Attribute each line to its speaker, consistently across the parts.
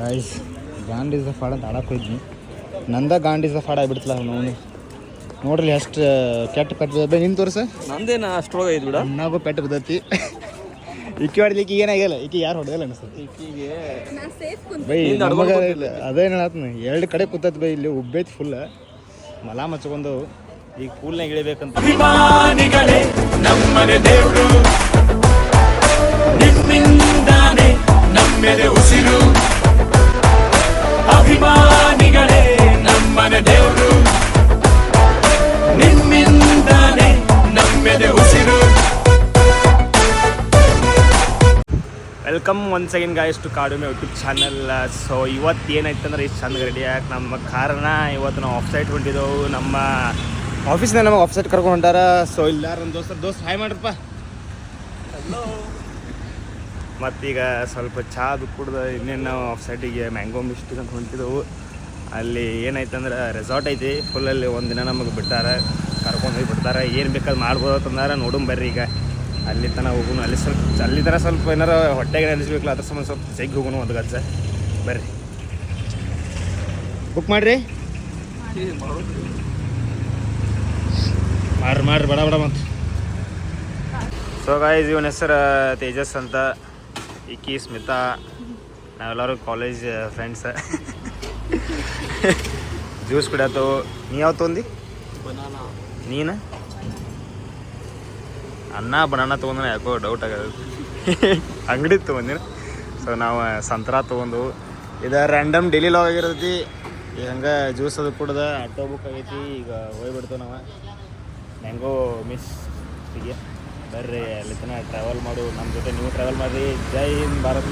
Speaker 1: Guys ಗಾಂಡ್ is the ಫಾಡ್ ಅಂತ ಆಡಕ್ಕೆ ಹೋಯ್ತೀನಿ. ನಂದ ಗಾಂಡ್ is the ಫಾಡ್ ಆಗಿಬಿಡ್ತಲ್ಲ ಅವನು. ನೋಡ್ರಿ ಎಷ್ಟು ಕೆಟ್ಟ ಪೆಟ್ಟು ಬಿದ್ದೈತೆ. ನಿನ್ನ ತೋರ್ಸ
Speaker 2: ನಂದೇನ ಅಷ್ಟ್ರೊಳಗೆ ಐದು ಬಿಡ.
Speaker 1: ನಾವು ಪೆಟ್ಟು ಬಿದ್ದೈತಿ. ಇಕ್ಕಿ ಹೊಡ್ಲಿಕ್ಕೆ ಏನಾಗಿಲ್ಲ. ಈಕಿ ಯಾರು ಹೊಡೆದಿಲ್ಲ ಅನಿಸ್ತೈತಿ.
Speaker 2: ಈಕಿಗೆ
Speaker 1: ಬೈ ನಮಗೆ ಅದೇನು ಹೇಳತ್ನ 2 ಕಡೆ ಕೂತೈತಿ ಬೈ. ಇಲ್ಲಿ ಉಬ್ಬೈತಿ ಫುಲ್ ಮಲ ಮಚ್ಕೊಂಡು ಈಗ ಪೂಲ್ನಾಗ ಇಳಿಬೇಕಂತ.
Speaker 3: ಅಭಿಮಾನಿಗಳೇ ನಮ್ಮನೆ ದೇವ್ರು, ನಿಮ್ಮಿಂದಾನೆ ನಮ್ಮೆದೆ ಉಸಿರು. ಅಭಿಮಾನಿಗಳೇ ನಮ್ಮನೆ ದೇವ್ರು, ನಿಮ್ಮಿಂದಾನೆ ನಮ್ಮೆದೆ ಉಸಿರು.
Speaker 1: Welcome once again guys to ಕಾಡುಮೆ ಯೂಟ್ಯೂಬ್ ಚಾನಲ್. ಸೊ ಇವತ್ತು ಏನಾಯ್ತಂದ್ರೆ ಇಷ್ಟು ಚಂದ ರೆಡಿ ಯಾಕೆ ನಮ್ಮ ಕಾರಣ ಇವತ್ತು ನಾವು ಆಫ್ ಸೈಟ್ ಹೊಂಟಿದ್ದೆವು. ನಮ್ಮ ಆಫೀಸ್ನಾಗ ನಮಗೆ ಆಫ್ ಸೈಟ್ ಕರ್ಕೊಂಡು ಹೊಂಟಾರ. ಸೊ ಇಲ್ಲಾರ ನಮ್ಮ ದೋಸ್ತ ಹಾಯ್ ಮಾಡ್ರಪ್ಪ. ಮತ್ತೀಗ ಸ್ವಲ್ಪ ಚಾದು ಕುಡ್ದು ಇನ್ನೇನು ನಾವು ಆಫ್ ಸೈಟಿಗೆ ಮ್ಯಾಂಗೋ ಮಿಸ್ಟಿಕ್ ಅಂತ ಹೊಂಟಿದ್ದೆವು. ಅಲ್ಲಿ ಏನಾಯ್ತಂದ್ರೆ ರೆಸಾರ್ಟ್ ಐತಿ ಫುಲ್ಲಲ್ಲಿ ಒಂದಿನ ನಮಗೆ ಬಿಟ್ಟಾರೆ, ಕರ್ಕೊಂಡು ಹೋಗಿ ಬಿಡ್ತಾರೆ. ಏನು ಬೇಕಾದ್ರೆ ಮಾಡ್ಬೋದು ಅಂತಂದ್ರೆ ನೋಡೋಣ ಬರ್ರಿ. ಈಗ ಅಲ್ಲಿ ತನಕ ಹೋಗೋಣ. ಅಲ್ಲಿ ತನಕ ಸ್ವಲ್ಪ ಏನಾರು ಹೊಟ್ಟೆಗೆ ನೆನೆಸ್ಬೇಕಲ್ಲ, ಅದ್ರ ಸಂಬಂಧ ಸ್ವಲ್ಪ ಜಗ್ಗಿ ಹೋಗೋಣ ಒಂದು ಗಜ್ಜ. ಬರ್ರಿ ಬುಕ್ ಮಾಡಿರಿ. ಮಾಡ್ರಿ ಬಡ ಬಡ ಮತ್ತು. ಸೊ ಗಾಯ್ಸ್ ಇವನ ಹೆಸರು ತೇಜಸ್ ಅಂತ, ಈಕಿ ಸ್ಮಿತಾ. ನಾವೆಲ್ಲರೂ ಕಾಲೇಜ್ ಫ್ರೆಂಡ್ಸ್. ಜ್ಯೂಸ್ ಕುಡಿಯತ್ತು. ನೀ ಯಾವ ತೊಂದು? ನೀನು ಅನ್ನ ಬನಾನ ತೊಗೊಂಡು ಯಾಕೋ ಡೌಟ್ ಆಗೋದು. ಅಂಗಡಿ ತೊಗೊಂಡಿನ. ಸೊ ನಾವು ಸಂತ್ರ ತೊಗೊಂಡು ಇದು ರ್ಯಾಂಡಮ್ ಡೈಲಿ ಲಾಗ್ ಆಗಿರ್ತೈತಿ. ಈಗ ಹಂಗೆ ಜ್ಯೂಸ್ ಅದು ಕುಡ್ದು ಆಟೋ ಬುಕ್ ಆಗೈತಿ. ಈಗ ಹೋಗ್ಬಿಡ್ತೇವೆ ನಾವು ಮ್ಯಾಂಗೋ ಮಿಸ್ಟಿಗೆ. ಬರ್ರಿ ಅಲ್ಲಿ ತನಕ ಟ್ರಾವೆಲ್ ಮಾಡು ನಮ್ಮ ಜೊತೆ. ನೀವು ಟ್ರಾವೆಲ್ ಮಾಡಿರಿ. ಜೈ ಹಿಂದ್ ಭಾರತ್.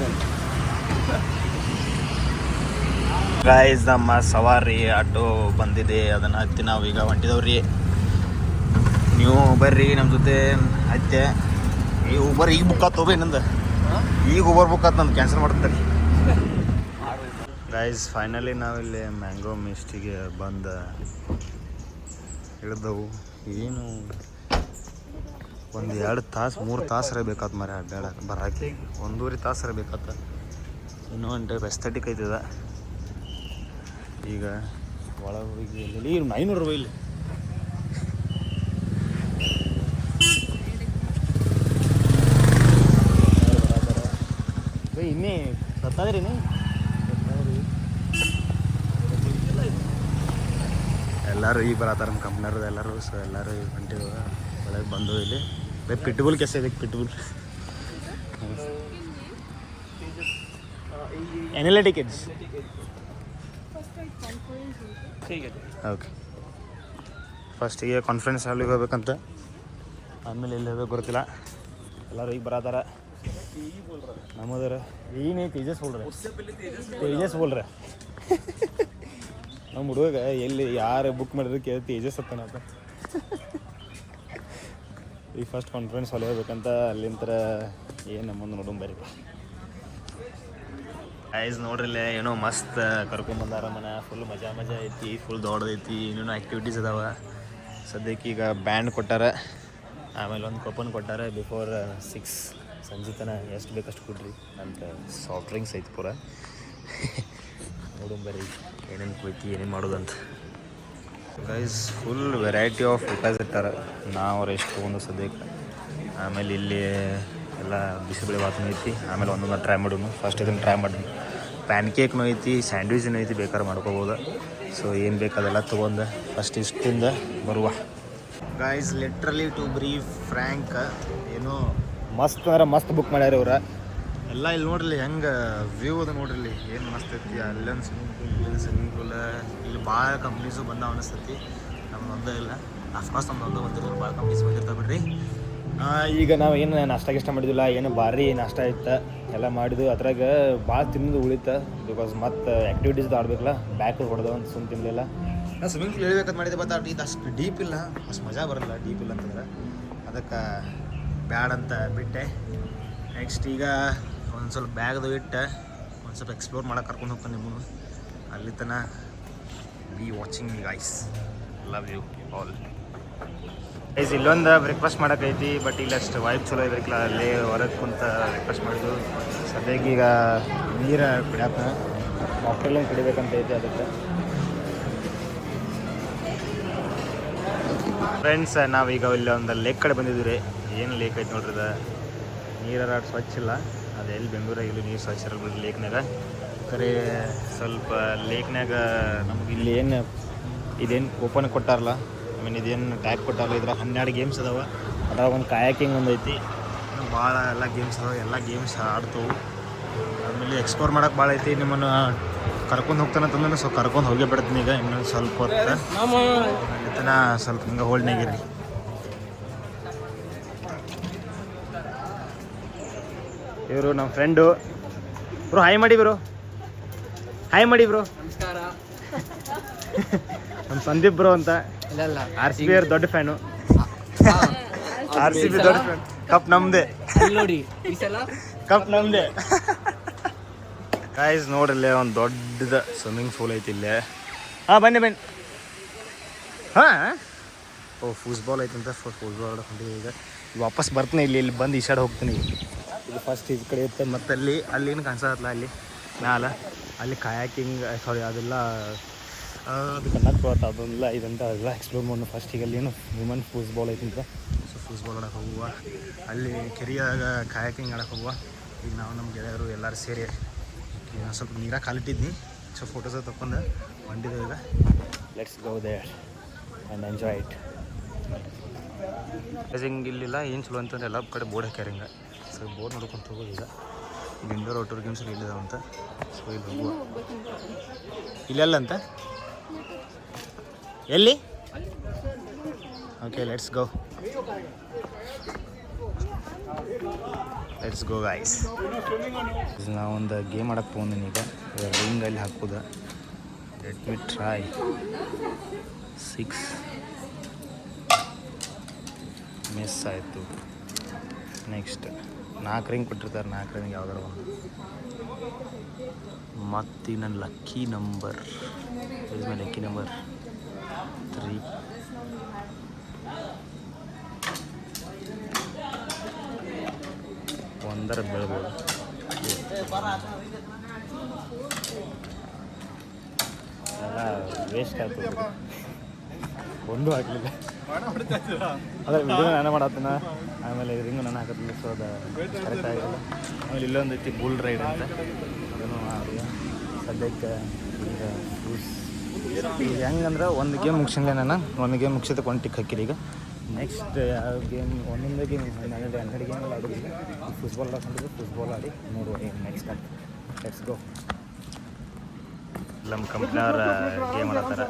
Speaker 1: ಗೈಸ್ ನಮ್ಮ ಸವಾರಿ ಆಟೋ ಬಂದಿದೆ, ಅದನ್ನು ಹತ್ತಿ ನಾವು ಈಗ ಹೊಂಟಿದವ್ರಿ. ನೀವು ಬರ್ರಿ ನಮ್ಮ ಜೊತೆ. ಹತ್ತೆ ಈ ಊಬರ್ ಈಗ ಬುಕ್ ಆತು ನಂದು. ಈಗ ಊಬರ್ ಬುಕ್ ಆತು ನಂದು, ಕ್ಯಾನ್ಸಲ್ ಮಾಡ್ತಾರೆ. ಗೈಸ್ ಫೈನಲಿ ನಾವಿಲ್ಲಿ ಮ್ಯಾಂಗೋ ಮಿಸ್ಟಿಗೆ ಬಂದು ಹಿಡಿದವು. ಏನು ಒಂದು 2 ತಾಸು 3 ತಾಸರ ಬೇಕಾತ್ ಮರ ಅಡ್ಡಾಡಕ್ಕೆ ಬರೋಕ್ಕೆ. 1.5 ತಾಸರ ಬೇಕಾತ. ಇನ್ನೂ ಒಂದು ಟೈಪ್ ಎಸ್ಥೆಟಿಕ್ ಐತದ. ಈಗ ಒಳಗೆ ಹೋಗಿ ಇಲ್ಲಿ 900 ರೂಪಾಯಿ ಇಲ್ಲಿ. ಇನ್ನೇ ಸತ್ತಾದ್ರಿ ನೀ ಎಲ್ಲರೂ ಈಗ ಬರತ್ತಾರ ನಮ್ಮ ಕಂಪ್ನಿಯವ್ರದ್ದು ಎಲ್ಲರೂ. ಸೊ ಎಲ್ಲರೂ ಹೊಂಟಿವ ಒಳಗೆ ಬಂದು ಇಲ್ಲಿ. ಬೈ ಪಿಟ್ಬುಲ್ ಕೆಸ ಇದಕ್ಕೆ ಪಿಟ್ಬುಲ್ ಏನೆಲ್ಲ ಟಿಕೆಟ್ಸ್. ಓಕೆ ಫಸ್ಟಿಗೆ ಕಾನ್ಫರೆನ್ಸ್ ಹಾಲಿಗೆ ಹೋಗ್ಬೇಕಂತ, ಆಮೇಲೆ ಎಲ್ಲಿ ಹೋಗ್ಬೇಕು ಗೊತ್ತಿಲ್ಲ. ಎಲ್ಲರೂ ಈಗ ಬರತ್ತಾರ. ನಮ್ಮದರ ಏನೇ ತೇಜಸ್ ಬೋಲ್ರೆ ನಮ್ಮ ಹುಡುಗ ಎಲ್ಲಿ ಯಾರು ಬುಕ್ ಮಾಡಿದ್ರೆ ಕೇಳಿ ತೇಜಸ್ ಹತ್ತಾನಂತ. ಈಗ ಫಸ್ಟ್ ಕಾನ್ಫರೆನ್ಸ್ ಹಾಲ್ ಹೋಗ್ಬೇಕಂತ. ಅಲ್ಲಿಂತರ ಏನು ನಮ್ಮೊಂದು ನೋಡೋಣ ಬರ್ರಿ. ಐಸ್ ನೋಡ್ರಿಲ್ಲೇ ಏನೋ ಮಸ್ತ್ ಕರ್ಕೊಂಬಂದಾರ ಮನೆ. ಫುಲ್ ಮಜಾ ಐತಿ, ಫುಲ್ ದೊಡ್ಡದೈತಿ. ಏನೇನೋ ಆ್ಯಕ್ಟಿವಿಟೀಸ್ ಅದಾವ. ಸದ್ಯಕ್ಕೆ ಈಗ ಬ್ಯಾಂಡ್ ಕೊಟ್ಟಾರ, ಆಮೇಲೆ ಒಂದು ಕೂಪನ್ ಕೊಟ್ಟಾರ. ಬಿಫೋರ್ 6 ಸಂಜೆ ತನಕ ಎಷ್ಟು ಬೇಕಷ್ಟು ಕೊಡ್ರಿ ಅಂತ. ಸಾಫ್ಟ್ ಡ್ರಿಂಕ್ಸ್ ಐತಿ ಪೂರ. ನೋಡೋಣ ಬರ್ರಿ ಏನೇನು ಕುಯ್ತಿ ಏನೇನು ಮಾಡೋದಂತ. ಗೈಸ್ ಫುಲ್ ವೆರೈಟಿ ಆಫ್ ಊಟಸ್ ಇರ್ತಾರೆ. ನಾವು ಎಷ್ಟು ತೊಗೊಂಡು ಸದ್ಯಕ್ಕೆ. ಆಮೇಲೆ ಇಲ್ಲಿ ಎಲ್ಲ ಬಿಸಿಬೇಳೆ ಭಾತನೂ ಐತಿ. ಆಮೇಲೆ ಒಂದೊಂದು ಟ್ರೈ ಮಾಡೋಣ. ಫಸ್ಟ್ ಇದನ್ನು ಟ್ರೈ ಮಾಡಿ. ಪ್ಯಾನ್ ಕೇಕ್ನೂ ಐತಿ, ಸ್ಯಾಂಡ್ವಿಚ್ನೂ ಐತಿ, ಬೇಕಾದ್ರೆ ಮಾಡ್ಕೋಬೋದು. ಸೊ ಏನು ಬೇಕು ಅದೆಲ್ಲ ತೊಗೊಂಡು ಫಸ್ಟ್ ಇಷ್ಟಿಂದ ಬರುವ. Guys literally to brief frank ಏನೋ ಮಸ್ತ್ ಅಂದ್ರೆ ಮಸ್ತ್ ಬುಕ್ ಮಾಡ್ಯಾರ ಇವ್ರ ಎಲ್ಲ. ಇಲ್ಲಿ ನೋಡ್ರಿ ಹೆಂಗೆ ವ್ಯೂ ಅದು ನೋಡ್ರಿ, ಏನು ಮಸ್ತ್ ಐತಿ. ಅಲ್ಲೊಂದು ಸ್ವಿಮ್ಮಿಂಗ್ ಪೂಲ್ ಇಲ್ಲಿ ಭಾಳ ಕಂಪ್ನೀಸು ಬಂದಾವ ಅನಿಸ್ತೈತಿ. ನಮ್ದು ಒಂದೇ ಇಲ್ಲ, ಅಫ್ಕೋರ್ಸ್ ನಮ್ದು ಒಂದೇ ಬಂದಿರೋದು. ಭಾಳ ಕಂಪ್ನೀಸ್ ಬಂದಿರ್ತಾವೆ ಬಿಡ್ರಿ. ಈಗ ನಾವು ಏನು ನಾಷ್ಟ ಗಿಷ್ಟ ಮಾಡಿದ್ದಿಲ್ಲ, ಏನು ಭಾರಿ ನಾಷ್ಟ ಇತ್ತು ಎಲ್ಲ ಮಾಡಿದ್ವು. ಅದ್ರಾಗ ಭಾಳ ತಿನ್ನೋದು ಉಳಿತ. ಬಿಕಾಸ್ ಮತ್ತು ಆ್ಯಕ್ಟಿವಿಟೀಸ್ ಆಡ್ಬೇಕಲ್ಲ, ಬ್ಯಾಕ್ ಹೊಡೆದ ಅಂತ ಸುಮ್ಮನೆ ತಿನ್ನಲಿಲ್ಲ. ನಾನು ಸ್ವಿಮ್ಮಿಂಗ್ ಪೂಲ್ ಹೇಳ್ಬೇಕಂತ ಮಾಡಿದ್ದೆ, ಬಟ್ ಇದು ಅಷ್ಟು ಡೀಪ್ ಇಲ್ಲ, ಅಷ್ಟು ಮಜಾ ಬರಲ್ಲ ಡೀಪ್ ಇಲ್ಲ ಅಂತಂದ್ರೆ. ಅದಕ್ಕೆ ಬ್ಯಾಡ್ ಅಂತ ಬಿಟ್ಟೆ. ನೆಕ್ಸ್ಟ್ ಈಗ ಒಂದು ಸ್ವಲ್ಪ ಬ್ಯಾಗ್ದು ಇಟ್ಟು ಒಂದು ಸ್ವಲ್ಪ ಎಕ್ಸ್ಪ್ಲೋರ್ ಮಾಡೋಕೆ ಕರ್ಕೊಂಡು ಹೋಗ್ತಾನೆ ನಿಮ್ಮನ್ನು. ಅಲ್ಲಿ ತನಕ be watching me guys. Love you all. Guys ಇಲ್ಲೊಂದು ಬ್ರೇಕ್ಫಾಸ್ಟ್ ಮಾಡೋಕ್ಕೈತಿ, ಬಟ್ ಇಲ್ಲಿ ಅಷ್ಟು ವೈಬ್ ಚಲೋ ಇರಬೇಕಲ್ಲ. ಅಲ್ಲಿ ಹೊರಗೆ ಕುಂತ ಬ್ರೇಕ್ಫಾಸ್ಟ್ ಮಾಡಿದ್ದು. ಸದ್ಯಕ್ಕೆ ಈಗ ನೀರು ಕುಡಿಯಕ್ಕೆ ಮಾಕ್ಟೇಲ್ ಕುಡಿಬೇಕಂತ ಐತೆ ಅದಕ್ಕೆ. ಫ್ರೆಂಡ್ಸ್, ನಾವೀಗ ಇಲ್ಲಿ ಒಂದು ಲೇಕ್ ಕಡೆ ಬಂದಿದ್ದೀವಿ ರೀ. ಏನು ಲೇಕ್ ಐತೆ ನೋಡ್ರಿ ಅದು. ನೀರಾರ ಸ್ವಚ್ಛ ಇಲ್ಲ. ಅದು ಎಲ್ಲಿ ಬೆಂಗಳೂರಾಗ ಇಲ್ಲಿ ನೀರು ಸ್ವಚ್ಛ ಇರಲ್ಲ ಬಿಡ್ರಿ ಲೇಕ್ನಾಗ. ಕರೆ ಸ್ವಲ್ಪ ಲೇಕ್ನಾಗ ನಮ್ಗೆ ಇಲ್ಲಿ ಏನು ಇದೇನು ಓಪನ್ ಕೊಟ್ಟಾರಲ್ಲ, ಐ ಮೀನ್ ಇದೇನು ಟ್ಯಾಗ್ ಕೊಟ್ಟಾರಲ್ಲ, ಇದ್ರಾಗ 12 ಗೇಮ್ಸ್ ಅದಾವೆ. ಅದ್ರಾಗ ಒಂದು ಕಾಯಾಕಿಂಗ್ ಒಂದು ಐತಿ. ಭಾಳ ಎಲ್ಲ ಗೇಮ್ಸ್ ಅದಾವೆ. ಎಲ್ಲ ಗೇಮ್ಸ್ ಆಡ್ತವೆ. ಆಮೇಲೆ ಎಕ್ಸ್ಪ್ಲೋರ್ ಮಾಡೋಕೆ ಭಾಳ ಐತಿ. ನಿಮ್ಮನ್ನು ಕರ್ಕೊಂಡು ಹೋಗ್ತಾನಂತಂದ್ರೆ ಸ್ವಲ್ಪ ಕರ್ಕೊಂಡು ಹೋಗೇ ಬಿಡ್ತೀನಿ ಈಗ ಇನ್ನೊಂದು ಸ್ವಲ್ಪ ಹೊತ್ತು. ತನ ಸ್ವಲ್ಪ ಹಿಂಗೆ ಹೋಲ್ಡ್ನಾಗಿರಿ. ಇವರು ನಮ್ಮ ಫ್ರೆಂಡು ಬ್ರೋ. ಹಾಯ್ ಮಾಡಿ ಬ್ರೋ. ಹಾಯ್ ಮಾಡಿ ಬ್ರೋ.
Speaker 2: ನಮಸ್ಕಾರ.
Speaker 1: ನಮ್ಮ ಸಂದೀಪ್ ಬ್ರೋ ಅಂತ.
Speaker 2: ಇಲ್ಲ
Speaker 1: RCB ಅವ್ರ ದೊಡ್ಡ ಫ್ಯಾನು. RCB ದೊಡ್ಡ ಫ್ಯಾನ್. ಕಪ್ ನಮ್ದೆ
Speaker 2: ನೋಡಿ ಈ ಸಲ
Speaker 1: ಕಪ್ ನಮ್ದೆ. ಗಾಯ್ಸ್ ನೋಡ್ರಲ್ಲೇ ಒಂದು ದೊಡ್ಡದ ಸ್ವಿಮ್ಮಿಂಗ್ ಪೂಲ್ ಐತಿ ಇಲ್ಲೇ. ಹಾಂ ಬನ್ನಿ ಬನ್ನಿ. ಹಾಂ ಓ ಫುಟ್ಬಾಲ್ ಐತಂತ ಫುಟ್ಬಾಲ್ ಆಡೋಕೆ ಹೊಂಟಿದ್ದೀವಿ ಈಗ. ವಾಪಸ್ ಬರ್ತೀನಿ ಇಲ್ಲಿ ಬಂದು ಈ ಸೈಡ್ ಹೋಗ್ತೀನಿ. ಇದು ಫಸ್ಟ್ ಈ ಕಡೆ ಇರುತ್ತೆ. ಮತ್ತು ಅಲ್ಲೇನು ಕಾಣಿಸತ್ತಲ್ಲ, ಅಲ್ಲಿ ಮ್ಯಾಲ ಅಲ್ಲಿ ಕಾಯಾಕಿಂಗ್ ಸಾರಿ ಅದೆಲ್ಲ ಅದು ಕನ್ನಕ್ಕೆ ಬರುತ್ತೆ. ಅದೆಲ್ಲ ಇದಂತ ಅದೆಲ್ಲ ಎಕ್ಸ್ಪ್ಲೋರ್ ಮಾಡೋಣ. ಫಸ್ಟ್ ಈಗ ಅಲ್ಲೇನು ವುಮನ್ ಫುಟ್ಬಾಲ್ ಐತಂತ. ಸೊ ಫುಟ್ಬಾಲ್ ಆಡೋಕೆ ಹೋಗುವ. ಅಲ್ಲಿ ಕೆರಿಯಾಗ ಕಾಯಾಕಿಂಗ್ ಆಡೋಕೆ ಹೋಗುವ. ಈಗ ನಾವು ನಮ್ಮ ಗೆಳೆಯರು ಎಲ್ಲರೂ ಸೇರಿ ಸ್ವಲ್ಪ ನೀರಾಗ ಕಾಲಿಟ್ಟಿದ್ನಿ. ಸೊ ಫೋಟೋಸ್ ತಗೊಂಡು ಹೊಂಟಿದ್ದೇವೆ ಈಗ. Let's go there and enjoy it. ಹಿಂಗೆ ಇಲ್ಲಿಲ್ಲ ಏನು ಚಲೋ ಅಂತಂದ್ರೆ ಎಲ್ಲ ಕಡೆ ಬೋರ್ಡ್ ಹಾಕ್ಯಾರ ಹಿಂಗೆ. ಸೊ ಬೋರ್ಡ್ ನೋಡ್ಕೊಂತ ಹೋಗೋದು ಈಗ. ಇಂಡೋರ್ ಔಟ್ಡೋರ್ ಗೇಮ್ಸ್ ಇಲ್ಲಿದಾವಂತ. ಸೊ ಇಲ್ಲಿ ಹೋಗುವ. ಇಲ್ಲೆಲ್ಲ ಅಂತ ಎಲ್ಲಿ? Okay let's go. Let's go guys. ನಾವೊಂದು ಗೇಮ್ ಆಡಕ್ಕೆ ತೊಗೊಂಡಿನಿ ಈಗ. ರಿಂಗಲ್ಲಿ ಹಾಕೋದ. Let me try. 6 ಮಿಸ್ ಆಯಿತು. ನೆಕ್ಸ್ಟ್ 4 ರಿಂಗ್ ಕೊಟ್ಟಿರ್ತಾರೆ. 4 ರಿಂಗ್ ಯಾವ್ದಾರು ಒಂದು. ಮತ್ತು ನನ್ನ lucky number is my lucky number 3. ಒಂದರ ಬೆಳ್ಬೋದು. ಎಲ್ಲ ವೇಸ್ಟ್ ಆಗ್ತದೆ. ಒಂದು ಹಾಕಲಿಲ್ಲ. ಅದೇ ವಿಡಿಯೋ ನಾನು ಮಾಡತ್ತನ. ಆಮೇಲೆ ರಿಂಗು ನಾನು ಹಾಕತ್ತಿಲ್ಲ. ಸೊ ಅದು ಕರೆಕ್ಟ್ ಆಗಿಲ್ಲ. ಆಮೇಲೆ ಇಲ್ಲೊಂದು ಐತಿ ಬುಲ್ ರೈಡ್ ಅಂತ. ಅದನ್ನು ಆಡಿದೆ ಸದ್ಯಕ್ಕೆ. ಈಗ ಹೆಂಗಂದ್ರೆ ಒಂದು ಗೇಮ್ ಮುಗಿಸಂಗೆ ನಾನು ಒಂದು ಗೇಮ್ ಮುಗಿಸಿದಕ್ಕೆ ಒಂದು ಟಿಕ್ ಹಾಕಿರಿ. ಈಗ ನೆಕ್ಸ್ಟ್ ಯಾವ ಗೇಮ್ ಒಂದೊಂದೇ ಗೇಮ್ 12 ಗೇಮ್ ಎಲ್ಲ ಆಡೋದಿಲ್ಲ. ಫುಟ್ಬಾಲ್ ಆಡ್ಕೊಂಡಿದ್ದು ಫುಟ್ಬಾಲ್ ಆಡಿ ನೋಡುವ ಏನು ನೆಕ್ಸ್ಟ್ ಅಂತ. Let's go. ನಮ್ಮ ಕಂಪ್ನಿಯವ್ರ ಗೇಮ್ ಆಡತ್ತಾರ.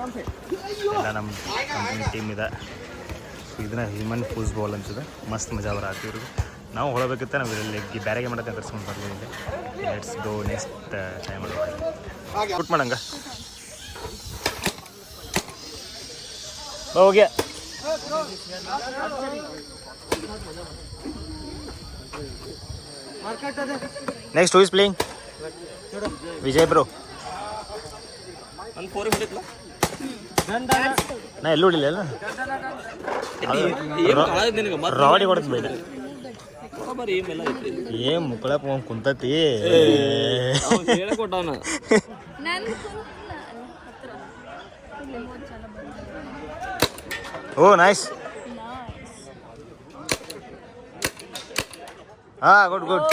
Speaker 1: ಎಲ್ಲ ನಮ್ಮ ಕಂಪ್ನಿ ಟೀಮ್ ಇದೆ. ಇದನ್ನ ಹ್ಯೂಮನ್ ಫುಟ್ಬಾಲ್ ಅಂತದೆ. ಮಸ್ತ್ ಮಜಾ ಬರತ್ತೆ ಇವ್ರಿಗೆ. ನಾವು ಹೊಳಬೇಕಿತ್ತ ನಾವು ಇಲ್ಲಿ ಬೇರೆ ಗೇಮ್ ಮಾಡೋಕ್ಕೆ ಕರ್ಸ್ಕೊಂಡು ಬರ್ಲಿಲ್ಲ. ಲೆಟ್ಸ್ ಗೋ ನೆಕ್ಸ್ಟ್ ಟೈಮ್ ಕುಟ್ ಮಾಡಂಗ ಹೋಗ್ಯ. Next who is playing? Vijay bro. ನಾ ಎಲ್ಲೂ ಹೊಡಿಲ್ಲ. ರಾಡಿ ಹೊಡೆದ್ ಬೇಡ. ಏನ್ ಮುಕ್ಕಳಪ್ಪ ಕುಂತತಿ. Oh nice. ಹಾ good good.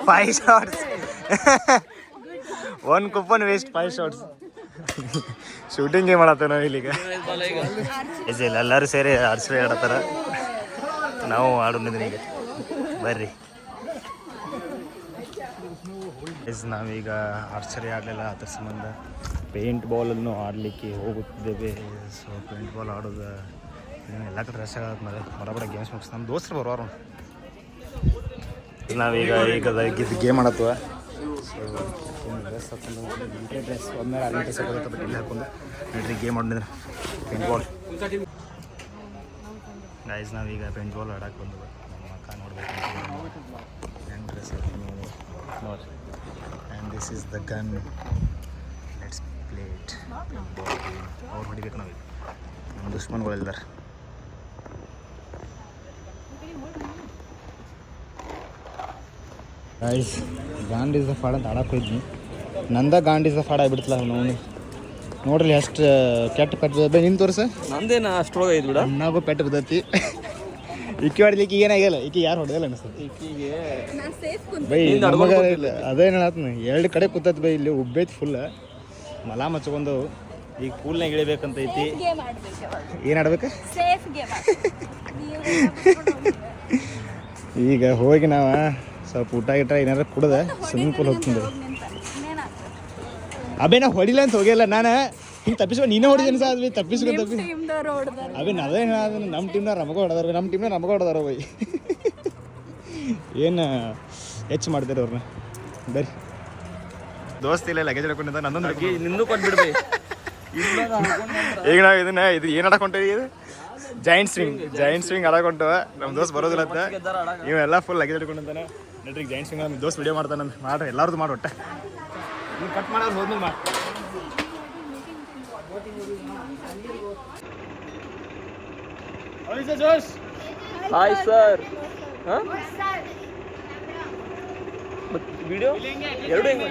Speaker 1: 5 shots. 1 coupon waste 5 shots. Shooting game ಆಡತ್ತೇವೆ ನಾವು ಇಲ್ಲಿಗ. ಇಲ್ಲ ಎಲ್ಲರೂ ಸೇರಿ ಆರ್ಚರಿ ಆಡತ್ತಾರ. ನಾವು ಆಡೋದಿದ್ದೀನಿ ಈಗ. ಬರ್ರಿ. ನಾವೀಗ ಆರ್ಚರಿ ಆಡಲಿಲ್ಲ. ಅದ್ರ ಸಂಬಂಧ ಪೇಂಟ್ ಬಾಲನ್ನು ಆಡಲಿಕ್ಕೆ ಹೋಗುತ್ತಿದ್ದೇವೆ. ಸೊ ಪೇಂಟ್ ಬಾಲ್ ಆಡೋದು ಎಲ್ಲ ಕಡೆ ರಶ್ ಆಗತ್ತೆ. ಮೇಲೆ ಹೊರಗಡೆ ಗೇಮ್ಸ್ ಮುಗಿಸ್ ನಮ್ಮ ದೋಸ್ತರು ಬರೋರು. ನಾವೀಗ ಗೇಮ್ ಆಡತ್ವ. ಸೊ ಡ್ರೆಸ್ ಹಾಕೊಂಡು ಡ್ರೆಸ್ ಒಮ್ಮೆಲೆ 6 ಡ್ರೆಸ್ ಹಾಕೋದು. ಬಟ್ ಇಲ್ಲಿ ಹಾಕೊಂಡು ನೋಡ್ರಿ ಗೇಮ್ ಆಡಿದ್ರೆ ಪೇಂಟ್ ಬಾಲ್. ಗೈಸ್ ನಾವೀಗ ಪೇಂಟ್ ಬಾಲ್ ಆಡಕ್ಕೆ ಬಂದು ನಮ್ಮ ಅಕ್ಕ ನೋಡ್ಬೇಕು ಹೆಂಗೆ ಡ್ರೆಸ್ ಹಾಕೊಂಡು ನೋಡಿ. And this is the gun. Let's play it. ಅವ್ರು ಹೊಡಿಬೇಕು ನಾವೀಗ. ನಮ್ಮ ದುಶ್ಮನ್ಗಳಿದ್ದಾರೆ.
Speaker 2: ಗೈಸ್ ಗಾಂಡ್ ಇಸ್ ದ ಫಾಡ್ ಅಂತ ಆಡಕ್ಕೆ ಹೋಯ್ತೀನಿ ನಂದ ಗಾಂಡ್ ಇಸ್ ದ ಫಾಡ್ ಆಗಿಬಿಡ್ತಲ್ಲ ನಾವು ನೋಡ್ರಿ ಎಷ್ಟು ಕೆಟ್ಟ ಪೆಟ್ಟು ಬೈ ನಿನ್ನ ತೋರಿಸ
Speaker 4: ನಂದೇನ ಅಷ್ಟ್ರೊಳಗೆ ಐದು ಬಿಡ
Speaker 2: ನಾವು ಪೆಟ್ಟು ಬಿದ್ದೈತಿ ಇಕ್ಕಿ ಹೊಡಿಲಿಕ್ಕೆ ಏನಾಗಿಲ್ಲ ಈಕಿ ಯಾರು ಹೊಡೆದಿಲ್ಲ ಅನಿಸ್ತದೆ
Speaker 4: ಈಕಿಗೆ
Speaker 2: ಬೈ ನಮಗ ಇಲ್ಲ ಅದೇನು ಹೇಳತ್ನ 2 ಕಡೆ ಕೂತೈತಿ ಬೈ ಇಲ್ಲಿ ಉಬ್ಬೈತಿ ಫುಲ್ ಮಲ ಮಚ್ಕೊಂಡು ಈಗ ಪೂಲ್ನಾಗ ಇಳಿಬೇಕಂತ ಐತಿ ಏನು ಆಡ್ಬೇಕು ಈಗ ಹೋಗಿ ನಾವು ಸ್ವಲ್ಪ ಊಟ ಗಿಟ ಏನಾರು ಕುಡ್ದೆ ಸ್ವಿಮ್ಮಿಂಗ್ ಪೂಲ್ ಹೋಗ್ತೀನಿ ಅಬೇ ನಾ ಹೊಡಿಲ್ಲ ಅಂತ ಹೋಗಿಲ್ಲ ನಾನು ಹಿಂಗೆ ತಪ್ಪಿಸ್ಕೊಂಡು ನೀನೇ ಹೊಡಿದೇನು ಸಹ ಅದು ತಪ್ಪಿಸ್ಕೊಂಡು ಅಬೇ ಅದೇನು ಹೇಳೋದು ನಮ್ಮ ಟೀಮ್ನಾಗ ನಮಗ ಹೊಡೆದಾರ ನಮ್ಮ ಟೀಮ್ನಾಗ ನಮಗ ಹೊಡೆದಾರ ಬೈ ಏನು ಹೆಚ್ಚು ಮಾಡ್ತೀರಿ ಅವ್ರನ್ನ ಬರ್ರಿ ದೋಸ್ತಿ ಇಲ್ಲ ಲಗೇಜ್ ಹಿಡ್ಕೊಂಡಿದ್ದ ನನ್ನೊಂದು
Speaker 4: ನಿಂದು ಕೊಟ್ಬಿಡ್ಬೇ
Speaker 2: ಈಗ ನಾವು ಇದು ಏನು ಆಡಕೊಂತೀವಿ ಇದು ಜಾಯಿಂಟ್ ಸ್ವಿಂಗ್ ಆಡಕೊಂಟವ ನಮ್ಮ ದೋಸ್ತ್ ಬರೋದಿಲ್ಲ ಅಂತ ಇವೆಲ್ಲ ಫುಲ್ ಲಗೇಜ್ ಹಿಡ್ಕೊಂಡಿದ್ದಾನೆ ನಡ್ರಿ ಜಾಯಿಂಟ್ ಸ್ವಿಂಗ್ ನಮ್ಮ ದೋಸ್ತ್ ವಿಡಿಯೋ ಮಾಡ್ತಾನೆ ಮಾಡ್ರಿ ಎಲ್ಲರದು ಮಾಡಿ ಒಟ್ಟೆ ನೀವು ಕಟ್ ಮಾಡೋದು ಹೋದ್ಮೇಲೆ ಮಾಡಿ ಜೋಶ್
Speaker 4: ಹಾಯ್ ಸರ್ ವಿಡಿಯೋ ಎರಡು ಹೆಂಗೆ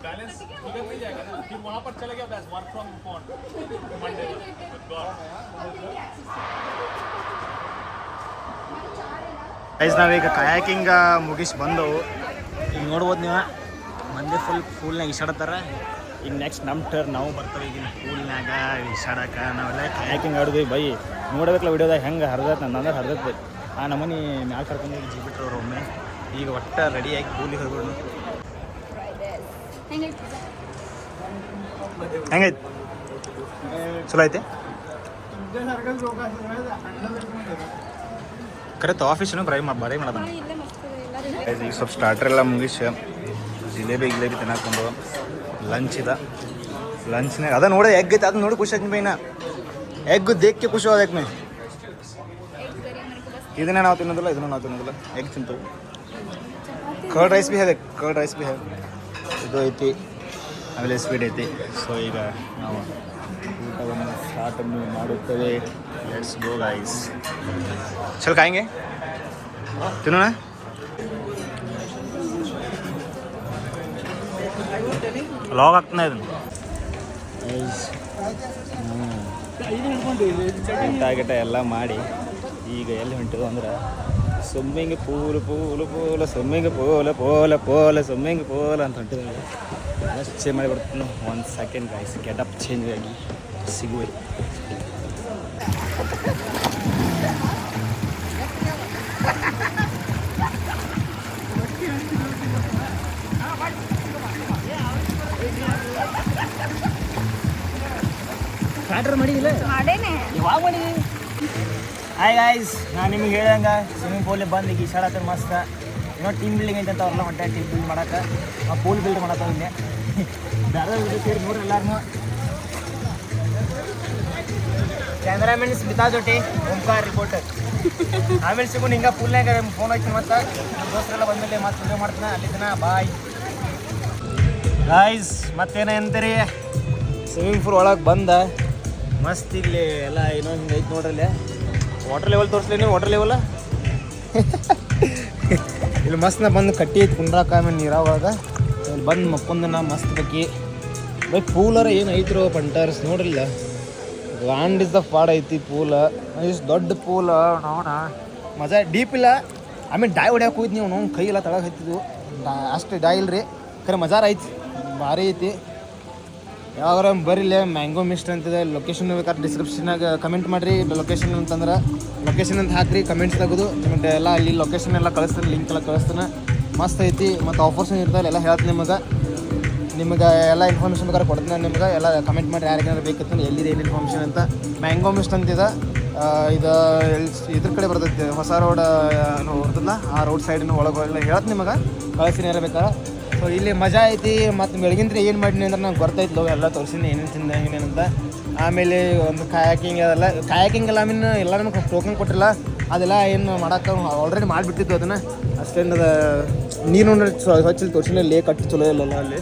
Speaker 1: बैलेंस फिगर मिल जाएगा ना फिर वहाँ पर चले गया बस work from phone Monday
Speaker 2: guys ನಾವೀಗ ಕಯಾಕಿಂಗ್ ಮುಗಿಸಿ ಬಂದವು ಈಗ ನೋಡ್ಬೋದು ನೀವು ಮಂದಿ ಪೂಲ್ನಾಗ ಈಸಾಡತ್ತಾರ ಈಗ ನೆಕ್ಸ್ಟ್ ನಮ್ಮ ಟರ್ನ್ ನಾವು ಬರ್ತೇವೆ ಈಗಿನ ಪೂಲ್ನಾಗ ಈಸಾಡಕ್ಕೆ ನಾವೆಲ್ಲ ಕಯಾಕಿಂಗ್ ಆಡಿದ್ವಿ ಬೈ ನೋಡ್ಬೇಕಲ್ಲ ವಿಡಿಯೋದಾಗ ಹೆಂಗೆ ಹರಿದೈತೆ ನಂದ್ರೆ ಹರಿದೈತೆ ಬೈ ಆ ನಮ್ಮನೆ ಮ್ಯಾಲೆ ಕರ್ಕೊಂಡೋಗಿ ಜಿಬಿಟ್ರು ಅವ್ರು ಒಮ್ಮೆ ಈಗ ಒಟ್ಟು ರೆಡಿಯಾಗಿ ಪೂಲಿಗೆ ಹೋಗ್ಬಿಡು ಹೆಂಗೈತಿ ಚಲೋ ಐತೆ ಕರೆಕ್ಟ್ ಆಫೀಸನ್ನು ಬರೀ ಮಾಡೋದು ಈಗ ಸ್ವಲ್ಪ ಸ್ಟಾರ್ಟರ್ ಎಲ್ಲ ಮುಗಿಸಿ ಜಿಲೇಬಿ ತಿನ್ನಕೊಂಡು ಲಂಚ್ ಲಂಚ್ನಾಗ ಅದ ನೋಡಿ ಎಗ್ ಐತೆ ಅದನ್ನ ನೋಡಿ ಖುಷಿ ಆಯ್ತು ಬೈನ ಎಗ್ ದೇಖಕ್ಕೆ ಖುಷಿ ಹೋದಕ್ಕೆ ಮೇ ಇದನ್ನೇ ನಾವು ತಿನ್ನೋದಿಲ್ಲ ಎಗ್ ತಿಂತೇವೆ ಕರ್ಡ್ ರೈಸ್ ಬಿ ಹೇ ಇದು ಐತಿ ಆಮೇಲೆ ಸ್ವೀಟ್ ಐತಿ ಸೊ ಈಗ ನಾವು ಊಟವನ್ನು ಸ್ಟಾರ್ಟನ್ನು ಮಾಡುತ್ತೇವೆ ಲೆಟ್ಸ್ ಗೋ ಗೈಸ್ ಚಲ್ ಖಾಯಂಗೆ ತಿನ್ನೋಣ ಲಾಗ್ ಆಗ್ತಾನೆ ಇದನ್ನು ಗಿಟ ಎಲ್ಲ ಮಾಡಿ ಈಗ ಎಲ್ಲಿ ಹೊಂಟಿದ್ದು ಅಂದ್ರೆ ಸ್ವಿಮ್ಮಿಂಗ್ ಪೂಲ್ ಸ್ವಿಮ್ಮಿಂಗ್ ಪೂಲ್ ಅಂತ ಹೊಂಟಿದ್ವಿ ಎಷ್ಟು ಚೇಂಜ್ ಮಾಡಿಬಿಡ್ತೀನಿ 1 ಸೆಕೆಂಡ್ ಗೈಸ್ ಗೆಟಪ್ ಚೇಂಜ್ ಆಗಿ ಸಿಗುವೆ ಸ್ಟಾರ್ಟರ್ ಮಾಡಿದಿಲ್ಲ ಯಾವಾಗ ಮಾಡಿದ್ವಿ ಹಾಯ್ ಗಾಯ್ಸ್ ನಾನು ನಿಮಗೆ ಹೇಳ್ದಂಗೆ ಸ್ವಿಮ್ಮಿಂಗ್ ಪೂಲಿಗೆ ಬಂದು ಈಗ ಈಸಾಡತ್ತೆ ಮಸ್ತ್ ಏನೋ ಟೀಮ್ ಬಿಲ್ಡಿಂಗ್ ಐತೆ ಅಂತ ಅವ್ರಲ್ಲ ಹೊಂಟೆ ಟೀಮ್ ಬಿಲ್ಡ್ ಮಾಡೋಕೆ ಆ ಪೂಲ್ ಬಿಲ್ಡ್ ಮಾಡತ್ತವ ಇಲ್ಲೇ ಬೇರೆ ವಿಡಿಯೋ ಸೇರಿ ನೋಡ್ರಿ ಎಲ್ಲಾರು ಕ್ಯಾಮ್ರಾಮನ್ ಸ್ಮಿತಾ ಜೊತೆ ಓಂಕಾರ ರಿಪೋರ್ಟರ್ ಆಮೇಲೆ ಸಿಗು ಹಿಂಗೆ ಪೂಲ್ನಾಗ ಫೋನ್ ಹಾಕಿ ಮತ್ತೆ ನಮ್ಮ ದೋಸ್ತರೆಲ್ಲ ಬಂದಮೇಲೆ ಮತ್ತೆ ವಿಡಿಯೋ ಮಾಡ್ತಾನೆ ಅಲ್ಲಿ ದಿನ ಬಾಯ್ ಗಾಯ್ಸ್ ಮತ್ತೇನ ಅಂತೀರಿ ಸ್ವಿಮ್ಮಿಂಗ್ ಪೂಲ್ ಒಳಗೆ ಬಂದ ಮಸ್ತ್ ಇಲ್ಲಿ ಎಲ್ಲ ಏನೋ ಹಿಂಗೆ ಐತೆ ನೋಡ್ರಿ ವಾಟರ್ ಲೆವೆಲ್ ತೋರಿಸ್ಲಿ ನೀವು ವಾಟರ್ ಲೆವೆಲ್ ಇಲ್ಲಿ ಮಸ್ತ್ ನಾ ಬಂದು ಕಟ್ಟಿ ಐತಿ ಕುಂಡ್ರಾಕ ಆಮೇಲೆ ನೀರಾವಾಗ ಇಲ್ಲಿ ಬಂದು ಮಕ್ಕೊಂದು ನಾ ಮಸ್ತ್ ಬೇಕಿ ಬೈ ಪೂಲರ ಏನು ಐತ್ರೋ ಪಂಟರ್ಸ್ ನೋಡ್ರಿಲ್ಲ ಲ್ಯಾಂಡ್ ಇಸ್ ದ ಫಾಡ್ ಐತಿ ಪೂಲ ಇಷ್ಟು ದೊಡ್ಡ ಪೂಲ ನೋಡ ಮಜಾ ಡೀಪ್ ಇಲ್ಲ ಆಮೇಲೆ ಡಾಯ್ ಹೊಡ್ಯಾಕೆ ಹೋಯ್ತು ನೀವು ನಾವು ಕೈ ಎಲ್ಲ ತಳಗೆ ಹತ್ತಿದ್ವು ಅಷ್ಟು ಡಾಯ್ ಇಲ್ರಿ ಖರೆ ಮಜಾರ ಐತಿ ಭಾರಿ ಐತಿ ಯಾವಾಗ ಬರೀಲಿ ಮ್ಯಾಂಗೋ ಮಿಸ್ಟ್ ಅಂತಿದೆ ಲೊಕೇಶನ್ ಬೇಕಾದ್ರೆ ಡಿಸ್ಕ್ರಿಪ್ಷನಾಗ ಕಮೆಂಟ್ ಮಾಡಿರಿ ಲೊಕೇಶನ್ ಅಂತಂದ್ರೆ ಲೊಕೇಶನ್ ಅಂತ ಹಾಕ್ರಿ ಕಮೆಂಟ್ಸ್ ತೆಗೆದು ನಿಮಗೆ ಎಲ್ಲ ಅಲ್ಲಿ ಲೊಕೇಶನ್ ಎಲ್ಲ ಕಳಿಸ್ತಾನೆ ಲಿಂಕ್ ಎಲ್ಲ ಕಳಿಸ್ತಾನೆ ಮಸ್ತ್ ಐತಿ ಮತ್ತು ಆಫರ್ಸ್ ಇರ್ತಾವೆ ಎಲ್ಲ ಹೇಳ್ತೀನಿ ನಿಮಗೆ ಎಲ್ಲ ಇನ್ಫಾರ್ಮೇಷನ್ ಬೇಕಾದ್ರೆ ಕೊಡ್ತೀನಿ ನಿಮ್ಗೆ ಎಲ್ಲ ಕಮೆಂಟ್ ಮಾಡಿ ಯಾರಿಗೇನಾರು ಬೇಕಿತ್ತು ಎಲ್ಲಿದೆ ಏನು ಇನ್ಫಾರ್ಮೇಷನ್ ಅಂತ ಮ್ಯಾಂಗೋ ಮಿಸ್ಟ್ ಅಂತಿದೆ ಇದು ಇದ್ರ ಕಡೆ ಬರ್ತೈತಿ ಹೊಸ ರೋಡ್ ಬರ್ತಲ್ಲ ಆ ರೋಡ್ ಸೈಡಿನ ಒಳಗೆ ಎಲ್ಲ ಹೇಳ್ತೀನಿ ನಿಮಗೆ ಕಳಿಸ್ತೀನಿ ಯಾರು ಬೇಕಾರೆ ಸೊ ಇಲ್ಲಿ ಮಜಾ ಐತಿ ಮತ್ತು ಬೆಳಗಿಂದ್ರೆ ಏನು ಮಾಡೀನಿ ಅಂದ್ರೆ ನಂಗೆ ಗೊತ್ತೈತ್ಲೋ ಎಲ್ಲ ತೋರಿಸಿನಿ ಏನೇನು ತಿಂದ ಏನೇನಂತ ಆಮೇಲೆ ಒಂದು ಕಾಯಾಕಿಂಗ್ ಎಲ್ಲ ಮೀನು ಎಲ್ಲ ನಮಗೆ ಟೋಕನ್ ಕೊಟ್ಟಿಲ್ಲ ಅದೆಲ್ಲ ಏನು ಮಾಡೋಕೆ ಆಲ್ರೆಡಿ ಮಾಡಿಬಿಟ್ಟಿದ್ದು ಅದನ್ನು ಅಷ್ಟೇನು ಅದು ನೀರು ಸ್ವಚ್ಛಲ್ಲಿ ತೋರಿಸಿಲ್ಲ ಲೇ ಕಟ್ಟಿ ಚಲೋ ಇಲ್ಲಲ್ಲ ಅಲ್ಲಿ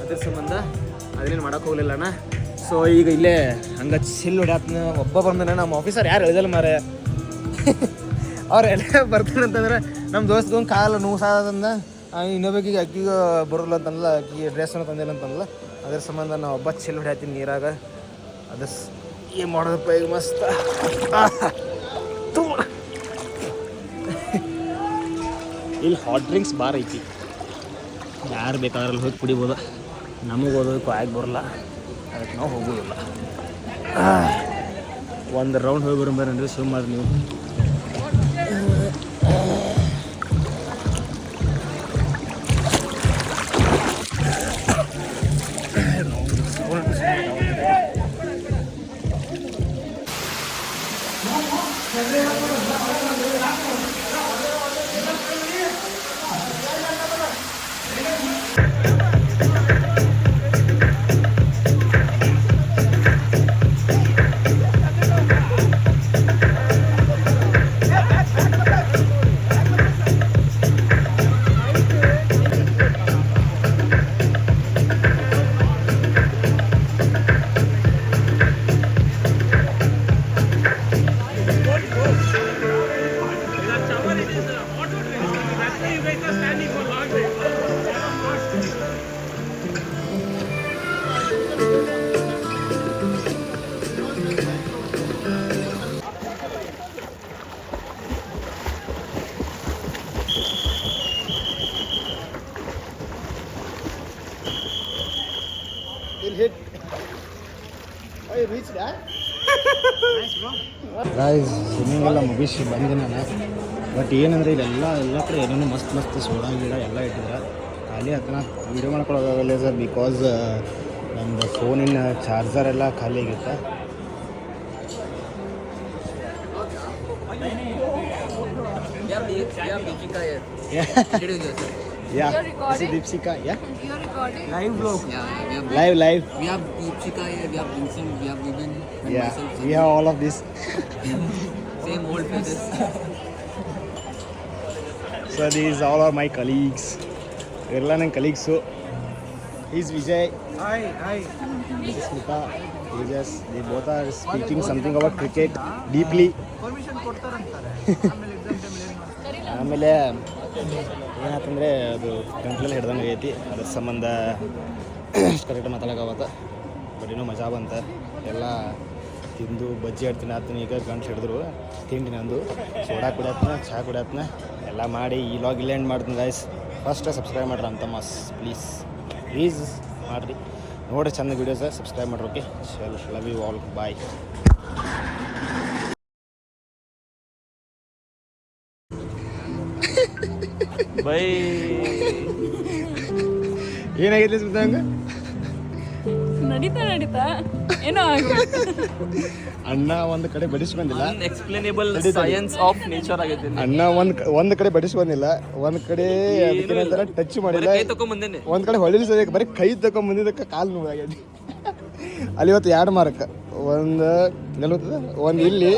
Speaker 2: ಅದ್ರ ಸಂಬಂಧ ಅದನ್ನೇನು ಮಾಡೋಕೆ ಹೋಗ್ಲಿಲ್ಲಣ್ಣ ಸೊ ಈಗ ಇಲ್ಲೇ ಹಂಗೆ ಚಿಲ್ ಹೊಡ್ಯಾತ್ನ ಒಬ್ಬ ಬಂದನ ನಮ್ಮ ಆಫೀಸರ್ ಯಾರು ಹೇಳಿದಲ್ಲ ಮಾರೆ ಅವ್ರೆಲ್ಲ ಬರ್ತಾನೆ ಅಂತಂದ್ರೆ ನಮ್ಮ ದೋಸ್ತ್ಗೊಂದು ಕಾಲು ನೋವು ಸಾದಂದ ಇನ್ನೊಬ್ಬಕಿಗೆ ಅಕ್ಕಿಗೆ ಬರೋಲ್ಲ ಅಂತಂದಲ್ಲ ಅಕ್ಕಿಗೆ ಡ್ರೆಸ್ಸನ್ನು ತಂದಿಲ್ಲ ಅಂತಂದಲ್ಲ ಅದ್ರ ಸಂಬಂಧ ನಾವು ಒಬ್ಬ ಚಿಲ್ ಹೊಡ್ಯಾತೀನಿ ನೀರಾಗ ಅದು ಏನು ಮಾಡೋದಪ್ಪ ಈಗ ಮಸ್ತ್ ಇಲ್ಲಿ ಹಾಟ್ ಡ್ರಿಂಕ್ಸ್ ಬಾರ್ ಐತಿ ಯಾರು ಬೇಕಾದ್ರಲ್ಲಿ ಹೋಗಿ ಕುಡಿಬೋದು ನಮಗೆ ಓದೋದಕ್ಕೂ ಆಗಿ ಬರೋಲ್ಲ ಅದಕ್ಕೆ ನಾವು ಹೋಗೋದಿಲ್ಲ ಒಂದು ರೌಂಡ್ ಹೋಗಿ ಬರೋಂಬರ್ರಿ ಸುಮ್ ಮಾಡಿ ನೀವು ಗಾಯ್ಸ್ ಸ್ವಿಮ್ಮಿಂಗ್ ಎಲ್ಲ ಮುಗಿಸಿ ಬಂದೆ ನಾನು ಬಟ್ ಏನಂದರೆ ಎಲ್ಲ ಕಡೆ ಏನೇನೋ ಮಸ್ತ್ ಸೋಡಾ ಗಿಡ ಎಲ್ಲ ಇಟ್ಟಿದ್ರೆ ಖಾಲಿ ಹತ್ರ ವೀಡಿಯೋ ಮಾಡ್ಕೊಳ್ಳೋದಾಗಲ್ಲ ಸರ್ ಬಿಕಾಸ್ ನಮ್ಮದು ಫೋನಿನ ಚಾರ್ಜರ್ ಎಲ್ಲ ಖಾಲಿ ಆಗಿರುತ್ತೆ Yeah, this is Deepshika. Yeah.
Speaker 5: You're recording?
Speaker 2: Live vlog.
Speaker 5: Yeah,
Speaker 2: Live.
Speaker 5: we have Deepshika here, we have Vincent, we have Vivian. And
Speaker 2: Yeah,
Speaker 5: myself.
Speaker 2: we have all of this.
Speaker 5: Same old faces.
Speaker 2: So these all are my colleagues. Everyone ನನ್ನ colleagues. So he's Vijay. Hi. This is Smita. Tejas. They both are speaking something about cricket deeply. ಆಮೇಲೆ ಏನಾಯ್ತಂದರೆ ಅದು ಗಂಟ್ಲಲ್ಲಿ ಹಿಡ್ದಂಗೆ ಆಗೈತಿ ಅದ್ರ ಸಂಬಂಧ correct ಮಾತಾಡೋಕ್ಕಾಗತ್ತ but ಇನ್ನೂ ಮಜಾ ಬಂತ ಎಲ್ಲ ತಿಂದು ಬಜ್ಜಿ ಆಡ್ತೀನಿ ಆತೀನಿ ಈಗ ಗಂಟು ಹಿಡಿದ್ರು ತಿಂಡಿ ನಂದು ಸೋಡಾ ಕುಡಿಯತ್ನ ಚಹಾ ಕುಡಿಯತ್ನ ಎಲ್ಲ ಮಾಡಿ ಈ ಲಾಗ್ ಇಲ್ಲ ಎಂಡ್ ಮಾಡ್ತೀನಿ ಗೈಸ್ ಫಸ್ಟ್ ಸಬ್ಸ್ಕ್ರೈಬ್ ಮಾಡ್ರಿ ಅಂತ ಮಸ್ ಪ್ಲೀಸ್ ಮಾಡಿರಿ ನೋಡಿರಿ ಚೆಂದ ವೀಡಿಯೋಸ ಸಬ್ಸ್ಕ್ರೈಬ್ ಮಾಡ್ರಿ ಓಕೆ ಚಲ್ love you all bye
Speaker 4: bye
Speaker 2: ಏನಾಗೈತೆ ಸ್ಮಿತಾಂಗ
Speaker 5: ನಡೀತಾ ಏನೋ
Speaker 2: ಅಣ್ಣ ಒಂದು ಕಡೆ ಬಡಿಸಿ ಬಂದಿಲ್ಲ
Speaker 4: ಅನ್ಎಕ್ಸ್ಪ್ಲೇನೇಬಲ್ ಸೈನ್ಸ್ ಆಫ್ ನೇಚರ್ ಆಗೈತೆ
Speaker 2: ಅಣ್ಣ ಒಂದು ಕಡೆ ಬಡಿಸಿ ಬಂದಿಲ್ಲ ಒಂದು ಕಡೆ ಅದಕ್ಕೆ ಟಚ್ ಮಾಡಿಲ್ಲ
Speaker 4: ಕೈ ತಗೊಂಬಂದೇನೆ
Speaker 2: ಒಂದು ಕಡೆ ಹೊಳಿಲಿ ಸರಿಯಾಗಿ ಬರೀ ಕೈ ತಗೊಂಬಂದಿದ್ದಕ್ಕೆ ಕಾಲು ನೋವಾಗ್ಯದ ಅಲ್ಲಿ ಇವತ್ತು 2 ಮಾರ್ಕ್ ಒಂದು ನೆಲುತ್ತದೆ ಒಂದು ಇಲ್ಲಿ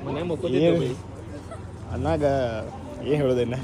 Speaker 4: ಮನೆ ಮುಕ್ಕೋದಿದ್ದೆ ಬೈ
Speaker 2: ಅಣ್ಣಾಗ ಏನು ಹೇಳೋದೇನ